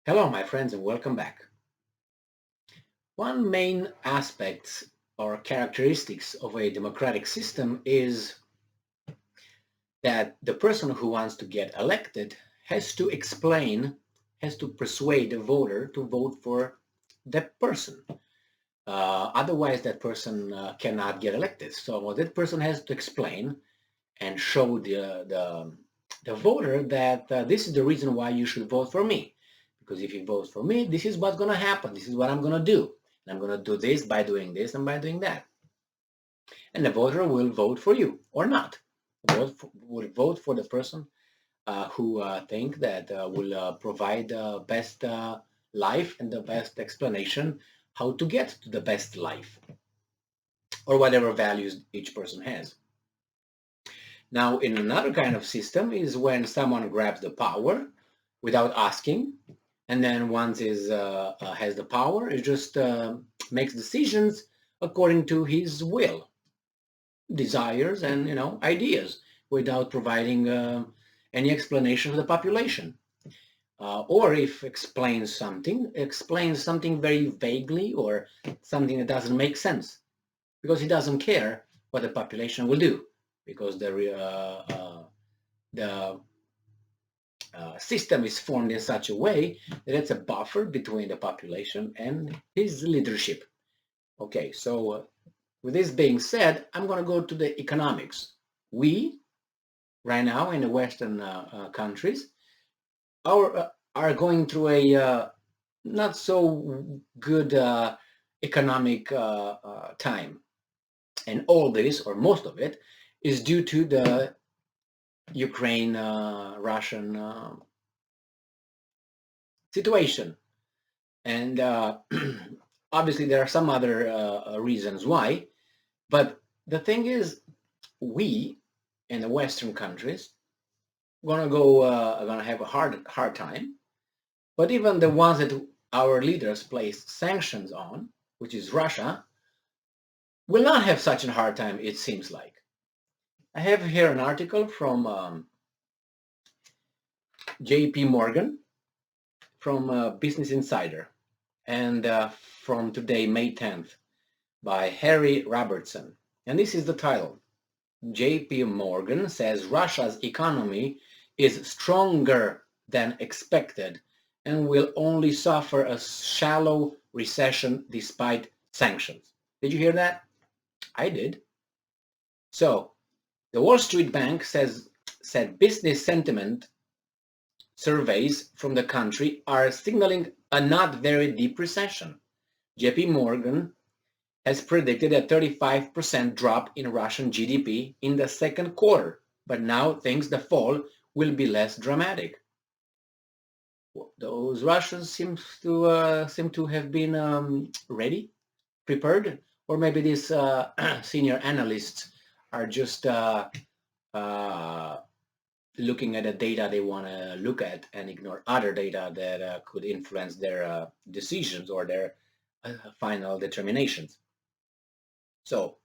Hello, my friends, and welcome back. One main aspect or characteristics of a democratic system is that the person who wants to get elected has to explain, has to persuade the voter to vote for that person. Otherwise, that person cannot get elected. So that person has to explain and show the voter that this is the reason why you should vote for me. Because if you vote for me, this is what's going to happen. This is what I'm going to do. And I'm going to do this by doing this and by doing that. And the voter will vote for you or not. Will vote for the person who think that will provide the best life and the best explanation how to get to the best life or whatever values each person has. Now, in another kind of system is when someone grabs the power without asking, and then once is has the power, it just makes decisions according to his will, desires, and ideas, without providing any explanation to the population. Or if explains something very vaguely or something that doesn't make sense, because he doesn't care what the population will do, because the system is formed in such a way that it's a buffer between the population and his leadership. Okay, so with this being said, I'm going to go to the economics. We, right now in the Western countries, are going through a not so good economic time. And all this, or most of it, is due to the Ukraine-Russian situation. And obviously there are some other reasons why, but the thing is, we in the Western countries gonna have a hard time. But even the ones that our leaders place sanctions on, which is Russia, will not have such a hard time, it seems like. I have here an article from J.P. Morgan, from Business Insider, and from today, May 10th, by Harry Robertson. And this is the title. J.P. Morgan says Russia's economy is stronger than expected and will only suffer a shallow recession despite sanctions. Did you hear that? I did. So, the Wall Street Bank said business sentiment surveys from the country are signaling a not very deep recession. JP Morgan has predicted a 35% drop in Russian GDP in the second quarter, but now thinks the fall will be less dramatic. Those Russians seem to have been ready, prepared, or maybe these senior analysts are just looking at the data they want to look at and ignore other data that could influence their decisions or their final determinations. So,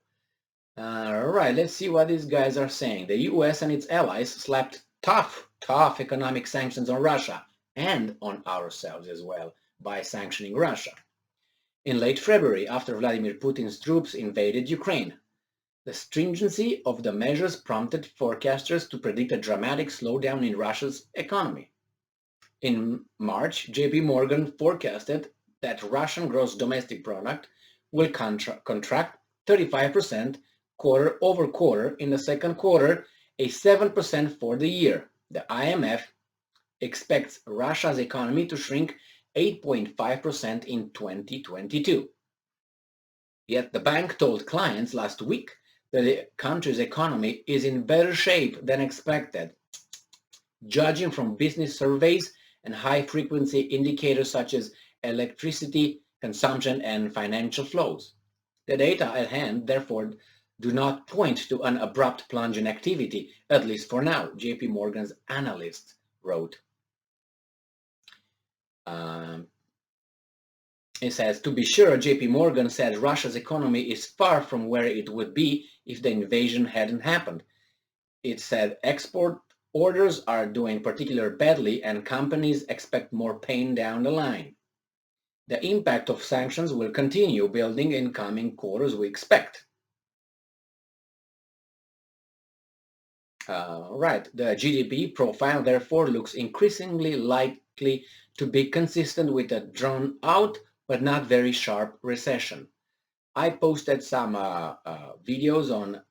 all right, let's see what these guys are saying. The US and its allies slapped tough economic sanctions on Russia and on ourselves as well by sanctioning Russia. In late February, after Vladimir Putin's troops invaded Ukraine, the stringency of the measures prompted forecasters to predict a dramatic slowdown in Russia's economy. In March, JP Morgan forecasted that Russian gross domestic product will contract 35% quarter over quarter in the second quarter, a 7% for the year. The IMF expects Russia's economy to shrink 8.5% in 2022. Yet the bank told clients last week that the country's economy is in better shape than expected, judging from business surveys and high-frequency indicators such as electricity consumption and financial flows. The data at hand, therefore, do not point to an abrupt plunge in activity, at least for now, JP Morgan's analyst wrote. It says, to be sure, JP Morgan said Russia's economy is far from where it would be if the invasion hadn't happened. It said export Orders are doing particularly badly and companies expect more pain down the line. The impact of sanctions will continue building in coming quarters, we expect. Right, the GDP profile therefore looks increasingly likely to be consistent with a drawn out but not very sharp recession. I posted some videos on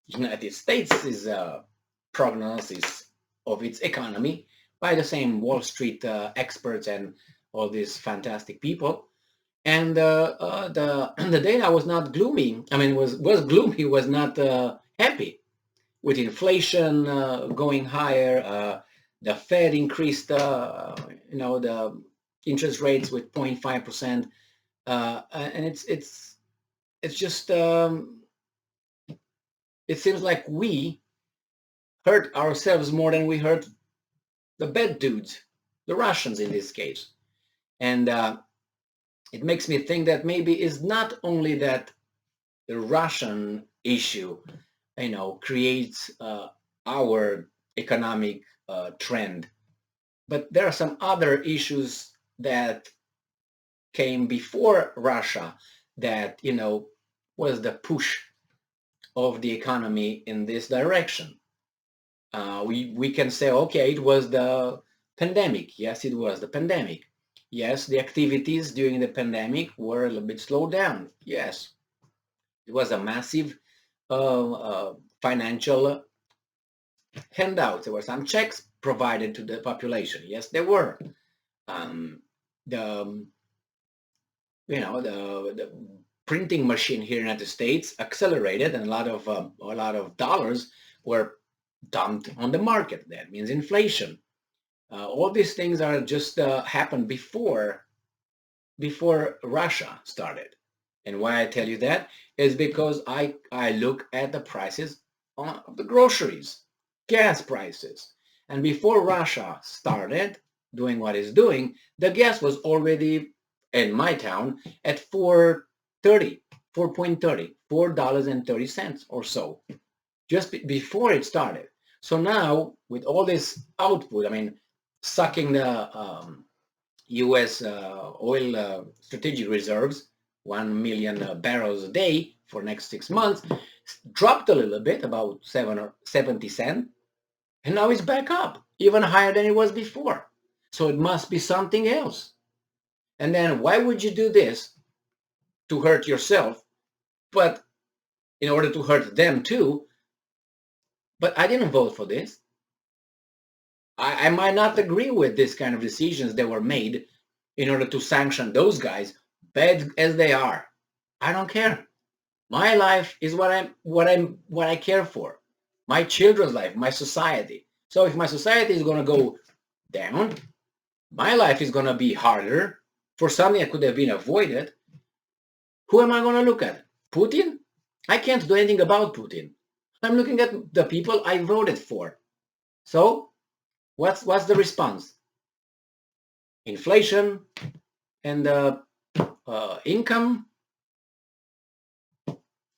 United States' prognosis of its economy by the same Wall Street experts and all these fantastic people. And the data was not gloomy. I mean, was gloomy, was not happy. With inflation going higher, the Fed increased, the interest rates with 0.5%, and it's just it seems like we hurt ourselves more than we hurt the bad dudes, the Russians in this case. And it makes me think that maybe it's not only that the Russian issue, creates our economic trend, but there are some other issues that came before Russia that, was the push of the economy in this direction. We can say, okay, it was the pandemic. Yes, it was the pandemic. Yes, the activities during the pandemic were a little bit slowed down. Yes, it was a massive financial handout. There were some checks provided to the population. Yes, there were. The the printing machine here in the United States accelerated, and a lot of dollars were dumped on the market. That means inflation. All these things are just happened before Russia started. And why I tell you that is because I look at the prices of the groceries, gas prices. And before Russia started doing what it's doing, the gas was already in my town at 4.30, $4.30 or so, just before it started. So now, with all this output, I mean, sucking the U.S. Oil strategic reserves, 1 million barrels a day for next 6 months, dropped a little bit, about 70 cents, and now it's back up, even higher than it was before. So it must be something else. And then why would you do this? To hurt yourself, but in order to hurt them too. But I didn't vote for this. I might not agree with this kind of decisions that were made in order to sanction those guys, bad as they are. I don't care. My life is what I care for. My children's life, my society. So if my society is going to go down, my life is going to be harder for something that could have been avoided. Who am I going to look at? Putin? I can't do anything about Putin. I'm looking at the people I voted for. So what's the response? Inflation and income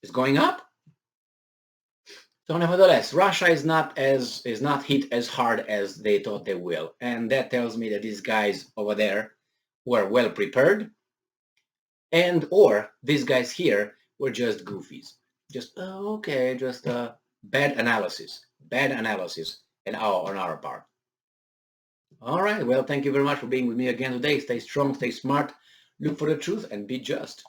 is going up. So nevertheless, Russia is not hit as hard as they thought they will, and that tells me that these guys over there were well prepared, and or these guys here were just goofies, just bad analysis on our part. All right, well, thank you very much for being with me again today. Stay strong, stay smart, look for the truth, and be just.